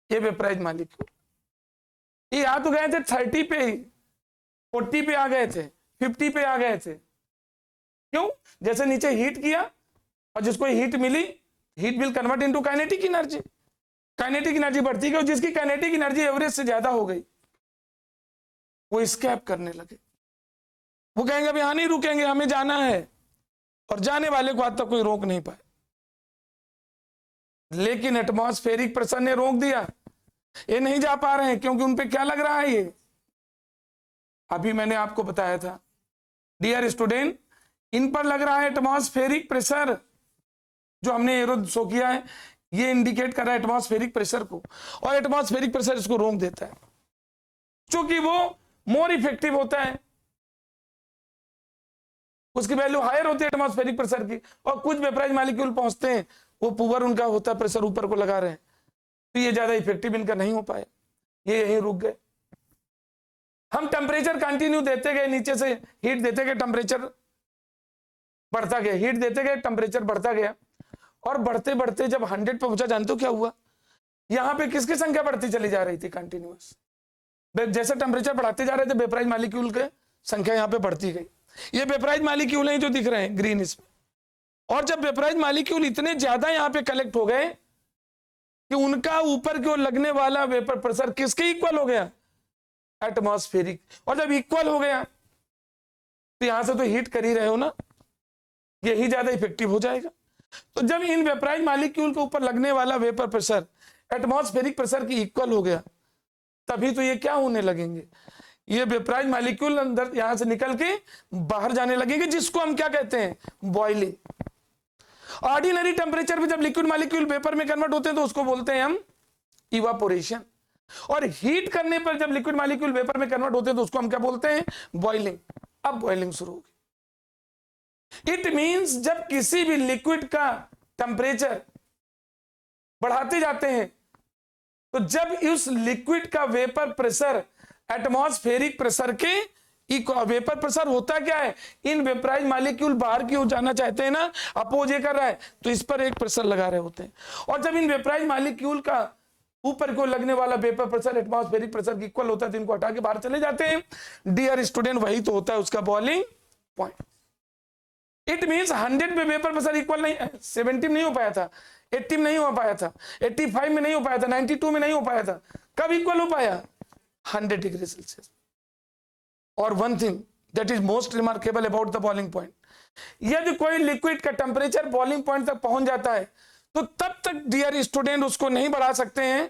S1: ये वेपराइज मॉलिक्यूल ये आ तो गए थे 30 पे ही, 40 पे आ गए थे, 50 पे आ गए थे. क्यों? जैसे नीचे हीट किया और जिसको हीट मिली, heat will convert into kinetic energy. Kinetic energy बढ़ती गई और जिसकी काइनेटिक एनर्जी एवरेज से ज्यादा हो गई वो एस्केप करने लगे. वो कहेंगे अब यहां नहीं रुकेंगे, हमें जाना है. और जाने वाले को आज तक कोई रोक नहीं पाए. लेकिन एटमॉस्फेरिक प्रेशर ने रोक दिया. ये नहीं जा पा रहे हैं क्योंकि उन पे क्या लग रहा है? ये अभी मैंने आपको बताया था डियर स्टूडेंट, इन पर लग रहा है एटमॉस्फेरिक प्रेशर. जो हमने एरो शो किया है ये इंडिकेट कर रहा है एटमॉस्फेरिक प्रेशर को, और एटमॉस्फेरिक प्रेशर इसको रोक देता है क्योंकि वो मोर इफेक्टिव होता है. उसकी वैल्यू हायर होती है एटमॉस्फेरिक प्रेशर की. और कुछ वेपराइज मॉलिक्यूल पहुंचते हैं वो पुअर उनका होता है, प्रेशर ऊपर को लगा रहे हैं, तो ये ज्यादा इफेक्टिव इनका नहीं हो पाया, ये यहीं रुक गए. हम टेम्परेचर कंटिन्यू देते गए, नीचे से हीट देते गए, टेम्परेचर बढ़ता गया, हीट देते गए, टेम्परेचर बढ़ता गया. और बढ़ते बढ़ते जब 100 पे पहुंचा, जानते हो क्या हुआ? यहाँ पे किसकी संख्या बढ़ती चली जा रही थी कंटिन्यूअस. जैसे टेम्परेचर बढ़ाते जा रहे थे वेपराइज मॉलिक्यूल के संख्या यहाँ पे बढ़ती गई. ये वेपराइज मॉलिक्यूल हैं जो दिख रहे हैं ग्रीन इसमें. और जब वेपराइज मॉलिक्यूल इतने ज्यादा यहाँ पे कलेक्ट हो गए कि उनका ऊपर की ओर लगने वाला वेपर प्रेशर किसके इक्वल हो गया? एटमॉस्फेरिक. और जब इक्वल हो गया तो यहां से तो हीट कर ही रहे हो ना, यही ज्यादा इफेक्टिव हो जाएगा. तो जब इन वेपराइज मॉलिक्यूल के ऊपर लगने वाला वेपर प्रेशर एटमॉस्फेरिक प्रेशर की इक्वल हो गया, तभी तो ये क्या होने लगेंगे? ये वेपराइज मॉलिक्यूल अंदर यहां से निकल के बाहर जाने लगेंगे, जिसको हम क्या कहते हैं? बॉइलिंग. ऑर्डिनरी टेम्परेचर पे जब लिक्विड मॉलिक्यूल वेपर में कन्वर्ट होते हैं तो उसको बोलते हैं हम इवापोरेशन. और हीट करने पर जब लिक्विड मॉलिक्यूल वेपर में कन्वर्ट होते हैं तो उसको हम क्या बोलते हैं? बॉइलिंग. अब बॉइलिंग शुरू होगी. इट मींस जब किसी भी लिक्विड का टेम्परेचर बढ़ाते जाते हैं तो जब उस लिक्विड का वेपर प्रेशर एटमॉस्फेरिक प्रेशर के वेपर प्रेशर होता क्या है, इन वेपराइज मॉलिक्यूल बाहर की ओर जाना चाहते हैं ना, अपोज ये कर रहा है तो इस पर एक प्रेशर लगा रहे होते हैं, और जब इन वेपराइज मॉलिक्यूल का ऊपर को लगने वाला वेपर प्रेशर एटमॉस्फेरिक प्रेशर की इक्वल होता है तो इनको हटा के बाहर चले जाते हैं। डियर स्टूडेंट, वही तो होता है उसका बॉइलिंग पॉइंट। इट मींस 100 में वेपर प्रेशर इक्वल नहीं, 70 नहीं हो पाया था, 80 में नहीं हो पाया था, 85 में नहीं हो पाया था, 92 में नहीं हो पाया था, कब इक्वल हो पाया, 100 डिग्री सेल्सियस। और one thing that is most remarkable about the boiling point, यदि कोई लिक्विड का टेम्परेचर बॉइलिंग पॉइंट तक पहुंच जाता है तो तब तक डियर स्टूडेंट उसको नहीं बढ़ा सकते हैं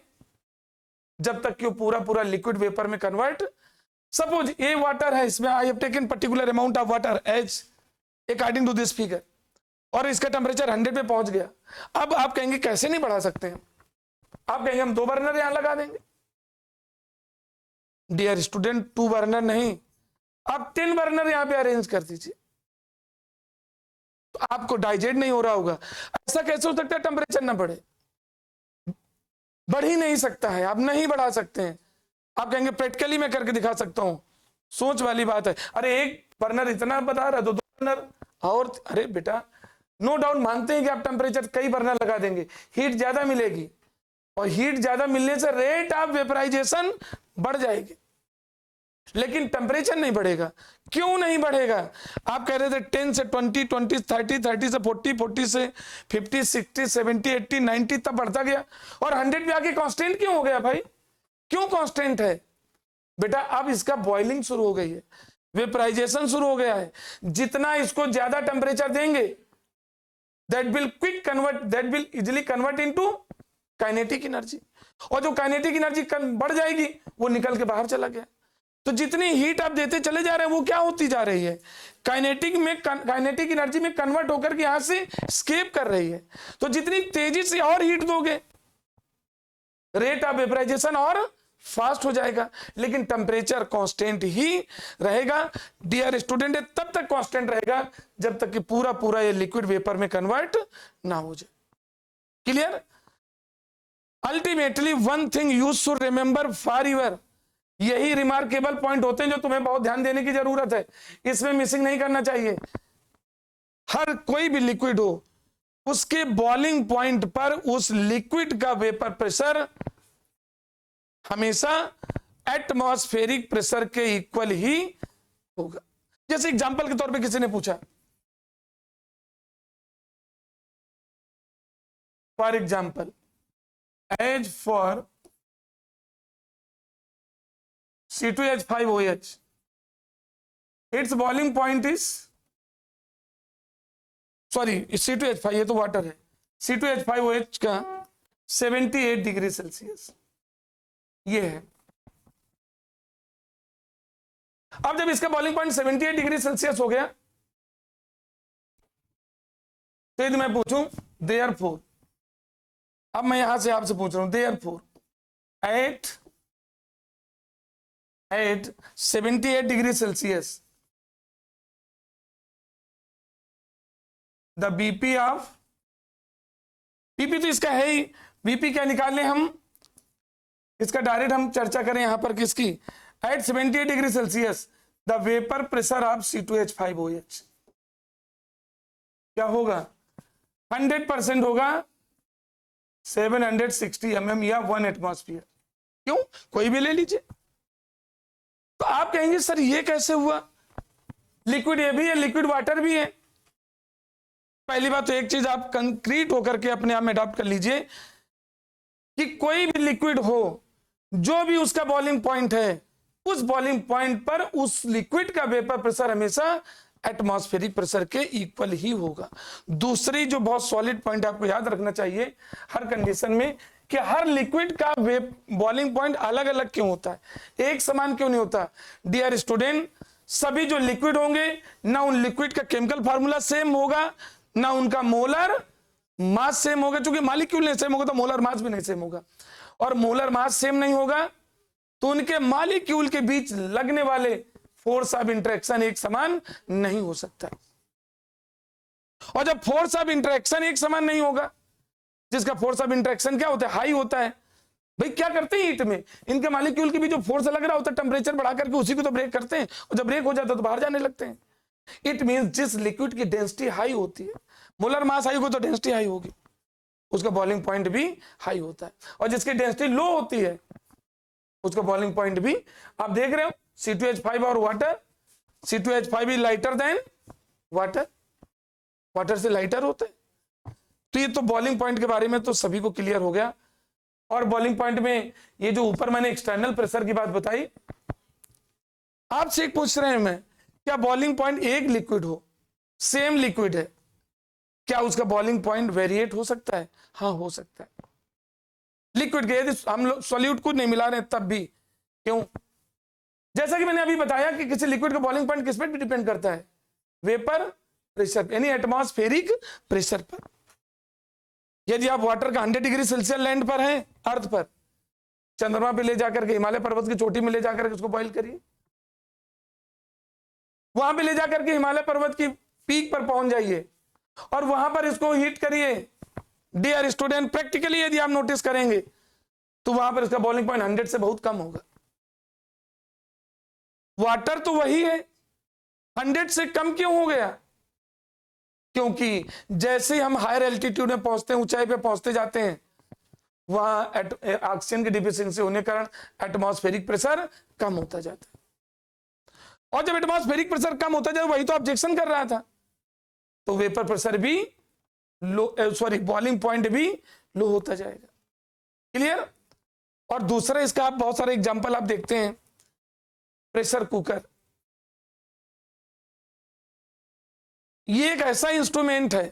S1: जब तक कि वो पूरा पूरा लिक्विड वेपर में कन्वर्ट। सपोज ये वाटर है, इसमें I have taken particular amount of water as according to this figure, और इसका टेम्परेचर 100 पे पहुंच गया। अब आप कहेंगे कैसे नहीं बढ़ा सकते हैं, आप कहेंगे हम 2 बर्नर यहां लगा देंगे। डियर स्टूडेंट, 2 बर्नर नहीं, आप 10 बर्नर यहां पे अरेंज कर दीजिए, तो आपको डाइजेस्ट नहीं हो रहा होगा। ऐसा कैसे हो सकता है टेम्परेचर ना बढ़े, बढ़ ही नहीं सकता है, आप नहीं बढ़ा सकते हैं। आप कहेंगे प्रैक्टिकली मैं करके दिखा सकता हूं, सोच वाली बात है। अरे एक बर्नर इतना बता रहा है तो 2 बर्नर, और अरे बेटा नो डाउट मानते हैं कि आप टेम्परेचर कई बर्नर लगा देंगे, हीट ज्यादा मिलेगी, और हीट ज्यादा मिलने से रेट ऑफ वेपराइजेशन बढ़ जाएगी, लेकिन टेम्परेचर नहीं बढ़ेगा। क्यों नहीं बढ़ेगा, आप कह रहे थे 10 से 20, 20 30, 30 से 40, 40 से 50, 60, 70, 80, 90 तब बढ़ता गया, और 100 पे आके कांस्टेंट क्यों हो गया भाई, क्यों कांस्टेंट है बेटा? अब इसका बॉइलिंग शुरू हो गई है, वेपराइजेशन शुरू हो गया है। जितना इसको ज्यादा टेम्परेचर देंगे that will easily convert into kinetic energy, और जो काइनेटिक एनर्जी बढ़ जाएगी वो निकल के बाहर चला गया। तो जितनी हीट आप देते चले जा रहे हैं वो क्या होती जा रही है, काइनेटिक एनर्जी में कन्वर्ट होकर के यहां से एस्केप कर रही है। तो जितनी तेजी से और हीट दोगे रेट ऑफ वेपराइजेशन और फास्ट हो जाएगा, लेकिन टेम्परेचर कांस्टेंट ही रहेगा। डियर स्टूडेंट, तब तक कांस्टेंट रहेगा जब तक कि पूरा पूरा ये लिक्विड वेपर में कन्वर्ट ना हो जाए। Clear? Ultimately one thing you should remember for your, यही रिमार्केबल पॉइंट होते हैं जो तुम्हें बहुत ध्यान देने की जरूरत है, इसमें मिसिंग नहीं करना चाहिए। हर कोई भी लिक्विड हो उसके बॉइलिंग पॉइंट पर उस लिक्विड का वेपर प्रेशर हमेशा एटमॉस्फेरिक प्रेशर के इक्वल ही होगा। जैसे एग्जांपल के तौर पे किसी ने पूछा, for example as for C2H5OH, its boiling point is, sorry C2H5 ये तो वाटर है, C2H5OH का 78 डिग्री सेल्सियस ये है। अब जब इसका बॉइलिंग पॉइंट 78 डिग्री सेल्सियस हो गया तो यदि मैं पूछूं देयरफॉर, अब मैं यहां से आपसे पूछ रहा हूं therefore at 78 degree Celsius the BP of, BP तो इसका है ही, BP क्या निकालने हम, इसका डायरेक्ट हम चर्चा करें यहां पर किसकी, at 78 degree Celsius the vapor pressure of C2H5OH क्या होगा, 100% होगा 760 mm या 1 एटमॉस्फेयर। क्यों, कोई भी ले लीजिए। तो आप कहेंगे सर ये कैसे हुआ, लिक्विड ये भी है लिक्विड वाटर भी है। पहली बात तो एक चीज आप कंक्रीट होकर के अपने आप में अडॉप्ट कर लीजिए कि कोई भी लिक्विड हो जो भी उसका बॉइलिंग पॉइंट है, उस बॉइलिंग पॉइंट पर उस लिक्विड का वेपर प्रेशर हमेशा एटमॉस्फेरिक प्रेशर के इक्वल ही होगा। दूसरी जो बहुत सॉलिड पॉइंट आपको याद रखना चाहिए हर कंडीशन में कि हर लिक्विड का बॉइलिंग पॉइंट अलग अलग क्यों होता है, एक समान क्यों नहीं होता। डियर स्टूडेंट, सभी जो लिक्विड होंगे ना उन लिक्विड का केमिकल फार्मूला सेम होगा, ना उनका मोलर मास सेम होगा। क्योंकि मॉलिक्यूल नहीं सेम होगा तो मोलर मास भी नहीं सेम होगा, और मोलर मास सेम नहीं होगा तो उनके मॉलिक्यूल के बीच लगने वाले फोर्स ऑफ इंटरेक्शन एक समान नहीं हो सकता। और जब फोर्स ऑफ इंटरेक्शन एक समान नहीं होगा, जिसका फोर्स ऑफ इंटरेक्शन क्या होता है, हाई होता है, भाई क्या करते हैं हीट में, इनके मॉलिक्यूल की भी जो फोर्स लग रहा होता है टेम्परेचर बढ़ा करके उसी को तो ब्रेक करते हैं, और जब ब्रेक हो जाता है तो बाहर जाने लगते हैं। इट मींस जिस लिक्विड की डेंसिटी हाई होती है, मोलर मास हाई होगी तो डेंसिटी हाई होगी, उसका बॉइलिंग पॉइंट भी हाई होता है, और जिसकी डेंसिटी लो होती है उसका बॉइलिंग पॉइंट भी, आप देख रहे हो C2H5 और water, C2H5 is lighter than water, water से लाइटर होता है। तो ये तो बॉइलिंग पॉइंट के बारे में तो सभी को क्लियर हो गया। और बॉइलिंग पॉइंट में ये जो ऊपर मैंने एक्सटर्नल प्रेशर की बात बताई, आपसे एक पूछ रहे हैं मैं, क्या बॉइलिंग पॉइंट एक लिक्विड हो, सेम लिक्विड है, क्या उसका बॉइलिंग पॉइंट वेरिएट हो सकता है? हाँ हो सकता है। लिक्विड के यदि हम लोग सॉल्यूट को नहीं मिला रहे तब भी, क्यों? जैसा कि मैंने अभी बताया कि किसी लिक्विड का बॉइलिंग पॉइंट किस पर भी डिपेंड करता है, वेपर प्रेशर यानी एटमॉस्फेरिक प्रेशर पर। यदि आप वाटर का 100 डिग्री सेल्सियस लैंड पर है, अर्थ पर, चंद्रमा पे ले जाकर के, हिमालय पर्वत की चोटी में ले जाकर के उसको बॉइल करिए, वहां पे ले जाकर के हिमालय पर्वत की पीक पर पहुंच जाइए और वहां पर इसको हीट करिए। डियर स्टूडेंट, प्रैक्टिकली यदि आप नोटिस करेंगे तो वहां पर इसका बॉइलिंग पॉइंट 100 से बहुत कम होगा। वाटर तो वही है, 100 से कम क्यों हो गया? क्योंकि जैसे हम हायर एल्टीट्यूड में पहुंचते हैं, ऊंचाई पे पहुंचते जाते हैं, वहां ऑक्सीजन की डिफिशियंसी होने के कारण एटमॉस्फेरिक प्रेशर कम होता जाता है, और जब एटमॉस्फेरिक प्रेशर कम होता जाए, वही तो ऑब्जेक्शन कर रहा था, तो वेपर प्रेशर भी लो, सॉरी बॉइलिंग पॉइंट भी लो होता जाएगा। क्लियर? और दूसरा इसका आप बहुत सारे एग्जांपल आप देखते हैं, प्रेशर कुकर, ये एक ऐसा इंस्ट्रूमेंट है,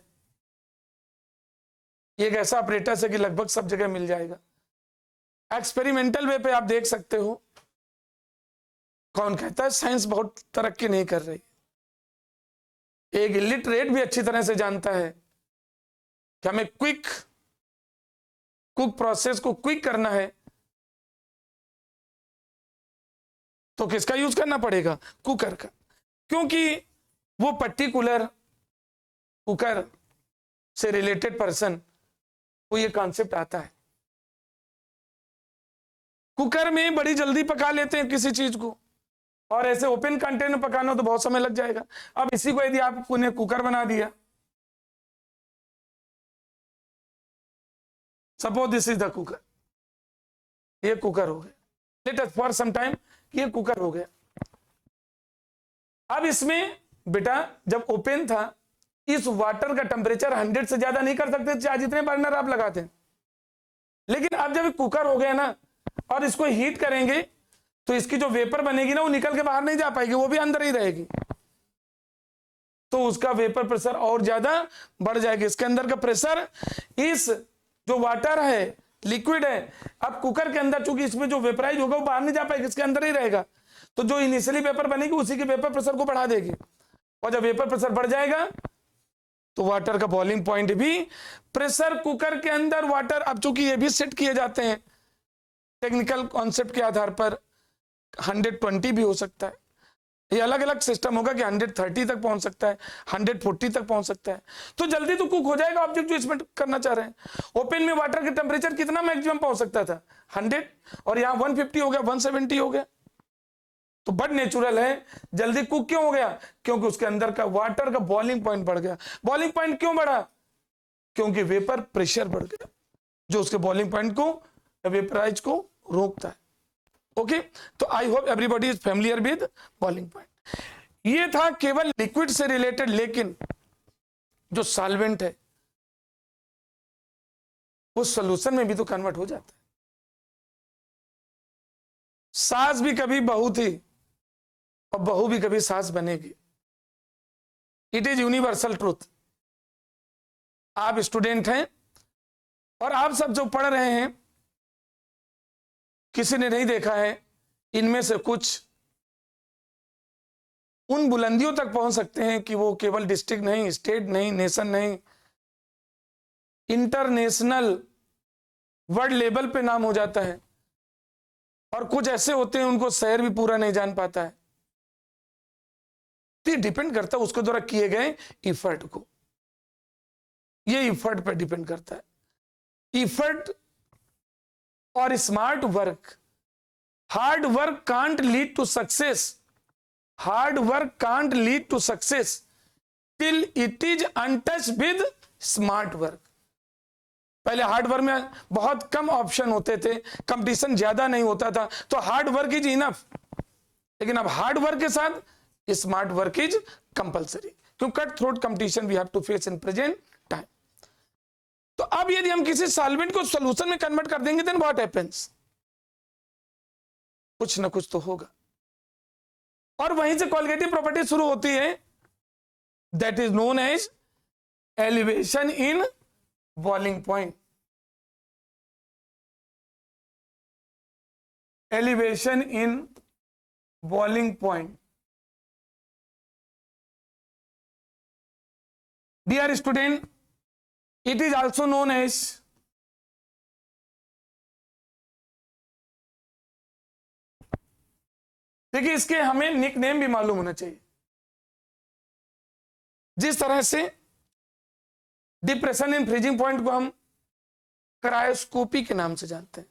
S1: ये एक ऐसा ऑपरेटर है कि लगभग सब जगह मिल जाएगा। एक्सपेरिमेंटल वे पे आप देख सकते हो। कौन कहता है साइंस बहुत तरक्की नहीं कर रही? एक इलिटरेट भी अच्छी तरह से जानता है कि हमें क्विक प्रोसेस को क्विक करना है तो किसका यूज करना पड़ेगा? कुकर का, क्योंकि वो पर्टिकुलर कुकर से रिलेटेड पर्सन को ये कॉन्सेप्ट आता है। कुकर में बड़ी जल्दी पका लेते हैं किसी चीज को, और ऐसे ओपन कंटेनर में पकाना तो बहुत समय लग जाएगा। अब इसी को यदि आपने कुकर बना दिया, suppose this is the cooker, ये कुकर हो गया, let us for some time ये कुकर हो गया। अब इसमें बेटा जब ओपन था, इस वाटर का टेम्परेचर 100 से ज्यादा नहीं कर सकते चाहे जितने बर्नर आप लगाते हैं, लेकिन अब जब कुकर हो गया ना और इसको हीट करेंगे तो इसकी जो वेपर बनेगी ना वो निकल के बाहर नहीं जा पाएगी, वो भी अंदर ही रहेगी, तो उसका वेपर प्रेशर और ज्यादा बढ़ जाएगा। इसके अंदर का प्रेशर, इस जो वाटर है लिक्विड है, अब कुकर के अंदर चूंकि इसमें जो वेपराइज होगा वो बाहर नहीं जा पाएगा, इसके अंदर ही रहेगा, तो जो इनिशियली वेपर बनेगी उसी के वेपर प्रेशर को बढ़ा देगी, और जब वेपर प्रेशर बढ़ जाएगा तो वाटर का बॉइलिंग पॉइंट भी, प्रेशर कुकर के अंदर वाटर, अब चूंकि ये भी सेट किए जाते हैं टेक्निकल कॉन्सेप्ट के आधार पर, 120 भी हो सकता है, ये अलग अलग सिस्टम होगा कि 130 तक पहुंच सकता है, 140 तक पहुंच सकता है, तो जल्दी तो कुक हो जाएगा ऑब्जेक्ट जो इसमें करना चाह रहे हैं। ओपन में वाटर का टेम्परेचर कितना मैक्सिमम पहुंच सकता था? 100, और यहाँ 150 हो गया, 170 हो गया, तो बट नेचुरल है जल्दी कुक क्यों हो गया? क्योंकि उसके अंदर का वाटर का बॉइलिंग पॉइंट बढ़ गया। बॉइलिंग पॉइंट क्यों बढ़ा? क्योंकि वेपर प्रेशर बढ़ गया, जो उसके बॉइलिंग पॉइंट को, वेपराइज को रोकता है। ओके, तो I hope everybody is familiar with boiling point. ये था केवल लिक्विड से रिलेटेड, लेकिन जो सॉल्वेंट है वो सॉल्यूशन में भी तो कन्वर्ट हो जाता है। सास भी कभी बहू थी और बहू भी कभी सास बनेगी, इट इज यूनिवर्सल ट्रूथ। आप स्टूडेंट हैं और आप सब जो पढ़ रहे हैं, किसी ने नहीं देखा है, इनमें से कुछ उन बुलंदियों तक पहुंच सकते हैं कि वो केवल डिस्ट्रिक्ट नहीं, स्टेट नहीं, नेशन नहीं, इंटरनेशनल वर्ल्ड लेवल पे नाम हो जाता है, और कुछ ऐसे होते हैं उनको शहर भी पूरा नहीं जान पाता है। तो डिपेंड करता है उसके द्वारा किए गए इफर्ट को, ये इफर्ट पर डिपेंड करता है। Effort or smart work. Hard work can't lead to success. Hard work can't lead to success till it is untouched with smart work. पहले हार्ड वर्क में बहुत कम ऑप्शन होते थे, कंपटीशन ज्यादा नहीं होता था, तो हार्ड वर्क इज इनफ. लेकिन अब हार्ड वर्क के साथ स्मार्ट वर्क इज कंपलसरी, क्यों cut throat competition we have to face in present time. तो अब यदि हम किसी सॉल्वेंट को सॉल्यूशन में कन्वर्ट कर देंगे देन व्हाट हैपेंस, कुछ ना कुछ तो होगा. और वहीं से कोलिगेटिव प्रॉपर्टी शुरू होती है, that is known as elevation in boiling point. Elevation in boiling point. Dear student, it is also known as देखिए इसके हमें निक नेम भी मालूम होना चाहिए. जिस तरह से डिप्रेशन इन फ्रीजिंग पॉइंट को हम क्रायोस्कोपी के नाम से जानते हैं,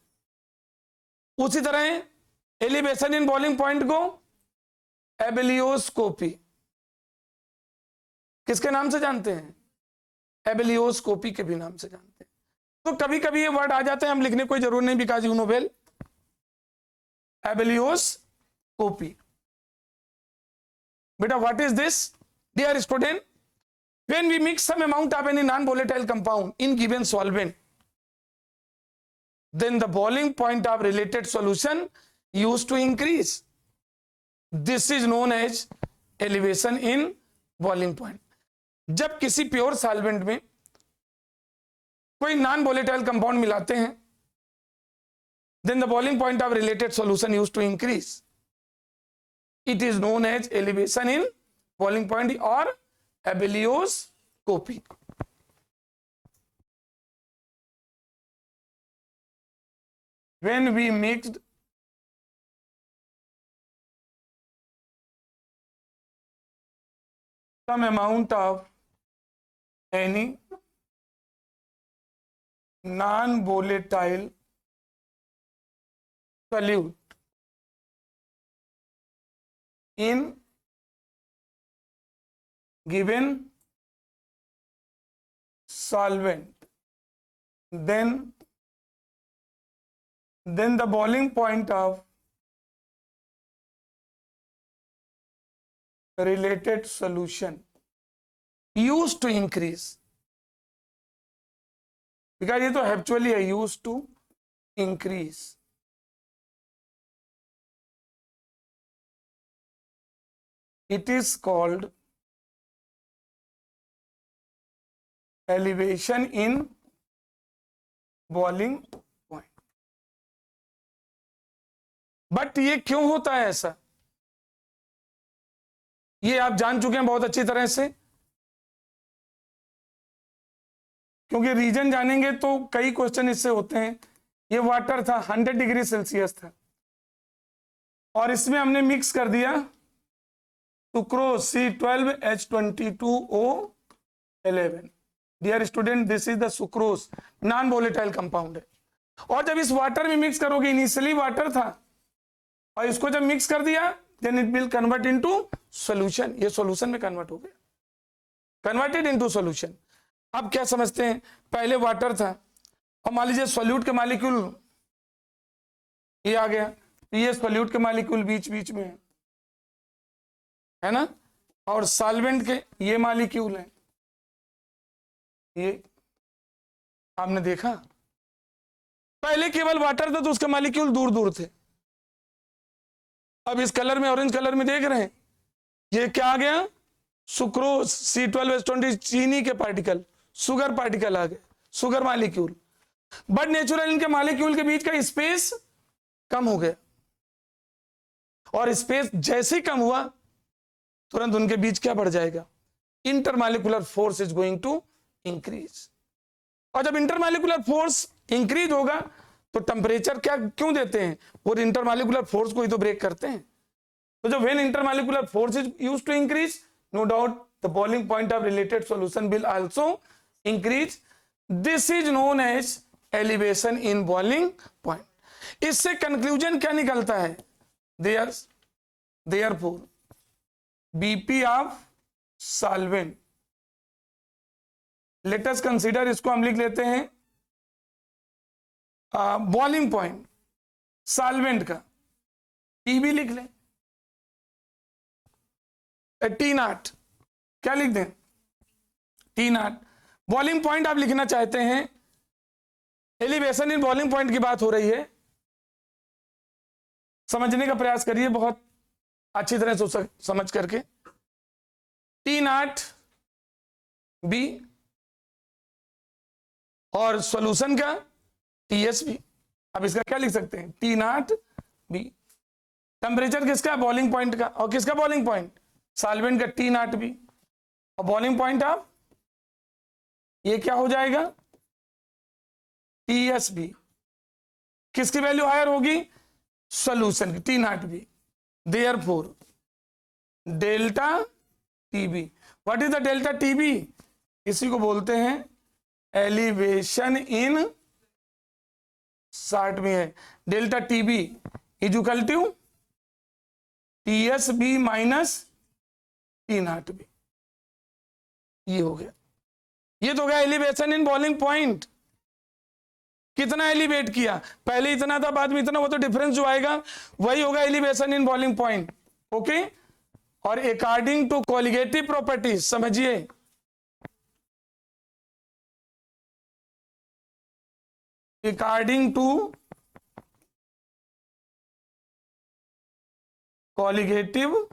S1: उसी तरह एलिवेशन इन बॉइलिंग पॉइंट को एबेलियोस्कोपी किसके नाम से जानते हैं, एबेलियोस्कोपी के भी नाम से जानते हैं. तो कभी कभी ये वर्ड आ जाते हैं, हम लिखने कोई जरूर नहीं, because you know well ebullioscopy. बेटा what is this? Dear student, when we mix some amount of any non volatile compound in given solvent, then the boiling point of related solution used to increase. This is known as elevation in boiling point. जब किसी pure solvent में कोई non volatile compound मिलाते हैं, then the boiling point of related solution used to increase. It is known as elevation in boiling point or एबेलियोस्कोपी. When we mixed some amount of any non-volatile solute in given solvent, then the boiling point of related solution used to increase. because ये तो habitually है, used to increase. It is called elevation in boiling point. But ये क्यों होता है ऐसा, ये आप जान चुके हैं बहुत अच्छी तरह से, क्योंकि रीजन जानेंगे तो कई क्वेश्चन इससे होते हैं. ये वाटर था 100 डिग्री सेल्सियस था और इसमें हमने मिक्स कर दिया sucrose C12H22O11. Dear student, this is the sucrose, non volatile compound है. और जब इस वाटर में मिक्स करोगे, इनिशियली वाटर था और इसको जब मिक्स कर दिया, then it will convert into solution. ये सॉल्यूशन में कन्वर्ट हो गया, कन्वर्टेड इनटू सॉल्यूशन. अब क्या समझते हैं, पहले वाटर था और मान लीजिए सॉल्यूट के मॉलिक्यूल ये आ गया, तो ये सॉल्यूट के मॉलिक्यूल बीच बीच में है ना, और सॉल्वेंट के ये मॉलिक्यूल है, ये आपने देखा. पहले केवल वाटर था तो उसके मॉलिक्यूल दूर दूर थे. अब इस कलर में, ऑरेंज कलर में देख रहे हैं, ये क्या आ गया, सुक्रोज C12H20, चीनी के पार्टिकल, शुगर पार्टिकल आ गए, शुगर मॉलिक्यूल. बट नेचुरल इनके मॉलिक्यूल के बीच का स्पेस कम हो गया, और स्पेस जैसे ही कम हुआ तुरंत उनके बीच क्या बढ़ जाएगा, intermolecular force is going to increase. और जब इंटरमॉलिक्यूलर फोर्स इंक्रीज होगा तो टेम्परेचर क्या क्यों देते हैं, वो इंटरमॉलिक्यूलर फोर्स को ही तो ब्रेक करते हैं. तो जब when intermolecular force is used to increase, no doubt the boiling point of related solution will also increase. This is known as elevation in boiling point. इससे कंक्लूजन क्या निकलता है? Therefore BP of solvent, let us consider, इसको हम लिख लेते हैं boiling point solvent का, टीबी लिख लें, T0 क्या लिख दें? T0। बॉइलिंग पॉइंट आप लिखना चाहते हैं, एलिवेशन इन बॉइलिंग पॉइंट की बात हो रही है, समझने का प्रयास करिए बहुत अच्छी तरह से समझ करके। T0 बी और सॉल्यूशन का TS बी। अब इसका क्या लिख सकते हैं? T0 B. टेम्परेचर किसका? बॉइलिंग पॉइंट का। और किसका बॉइलिंग पॉइंट? सॉल्वेंट का T0 बी। और बॉइलिंग पॉइंट ऑफ ये क्या हो जाएगा? TS B. किसकी वैल्यू हायर होगी? सॉल्यूशन की, T0 B. Therefore delta TB. What is the delta TB? इसी को बोलते हैं एलिवेशन इन, शॉर्ट में है delta TB is equal to TS B minus T0 B. ये हो गया, ये तो हो गया एलिवेशन इन बॉइलिंग पॉइंट। कितना एलिवेट किया? पहले इतना था, बाद में इतना, वो तो डिफरेंस जो आएगा वही होगा elevation in boiling point. Okay. और अकॉर्डिंग टू कोलिगेटिव प्रॉपर्टीज, समझिए, अकॉर्डिंग टू कोलिगेटिव,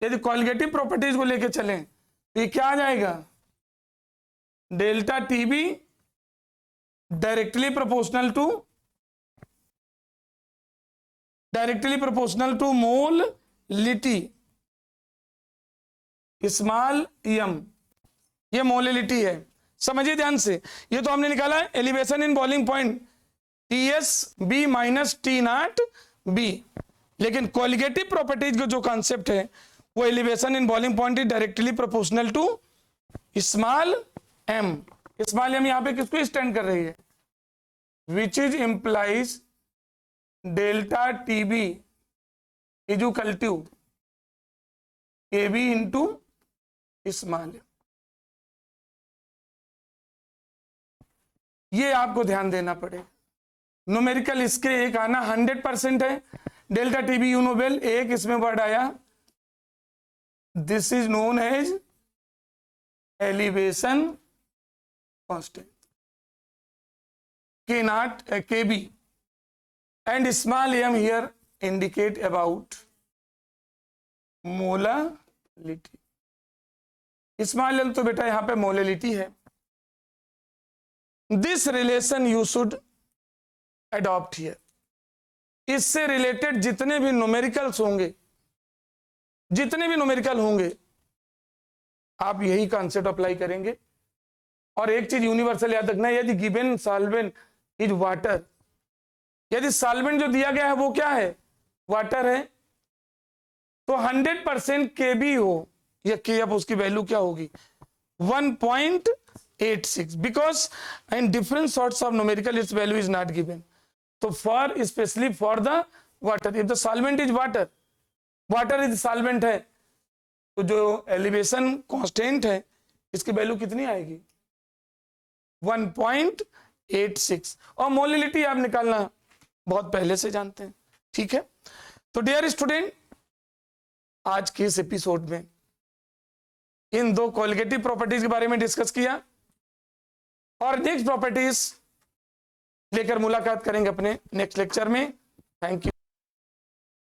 S1: यदि कोलिगेटिव प्रॉपर्टीज को लेके चलें तो ये क्या आ जाएगा? Delta TB directly proportional to molality small m. ये मोलिटी है, समझिए ध्यान से। ये तो हमने निकाला elevation in boiling point TS B minus T0 B, लेकिन कोलिगेटिव प्रॉपर्टीज का जो कॉन्सेप्ट है वो elevation in boiling point is directly proportional to small m. Small m यहां पे किसको स्टैंड कर रही है? Which is implies delta TB is equal to AB into small m. ये आपको ध्यान देना पड़ेगा। न्यूमेरिकल इसके एक आना 100% है। Delta TB you know well, एक इसमें वर्ड आया, this is known as elevation constant K0 KB and small m here indicate about molality। Small m तो बेटा यहां पे मोलैलिटी है। This relation you should adopt here. इससे रिलेटेड जितने भी न्यूमेरिकल्स होंगे, आप यही कॉन्सेप्ट अप्लाई करेंगे। और एक चीज यूनिवर्सल याद रखना, यदि गिवन सॉल्वेंट इज वाटर, यदि सॉल्वेंट जो दिया गया है वो क्या है? वाटर है, तो 100% KB हो या KF, उसकी वैल्यू क्या होगी? 1.86, because in different sorts of numerical its value is not given. तो for specially for the water, if the solvent is water is solvent है, तो जो एलिवेशन कांस्टेंट है इसकी वैल्यू कितनी आएगी? 1.86। और मोलिलिटी आप निकालना बहुत पहले से जानते हैं, ठीक है। तो डियर स्टूडेंट, आज के इस एपिसोड में इन दो कोलिगेटिव प्रॉपर्टीज के बारे में डिस्कस किया, और नेक्स्ट प्रॉपर्टीज लेकर मुलाकात करेंगे अपने नेक्स्ट लेक्चर में। Thank you.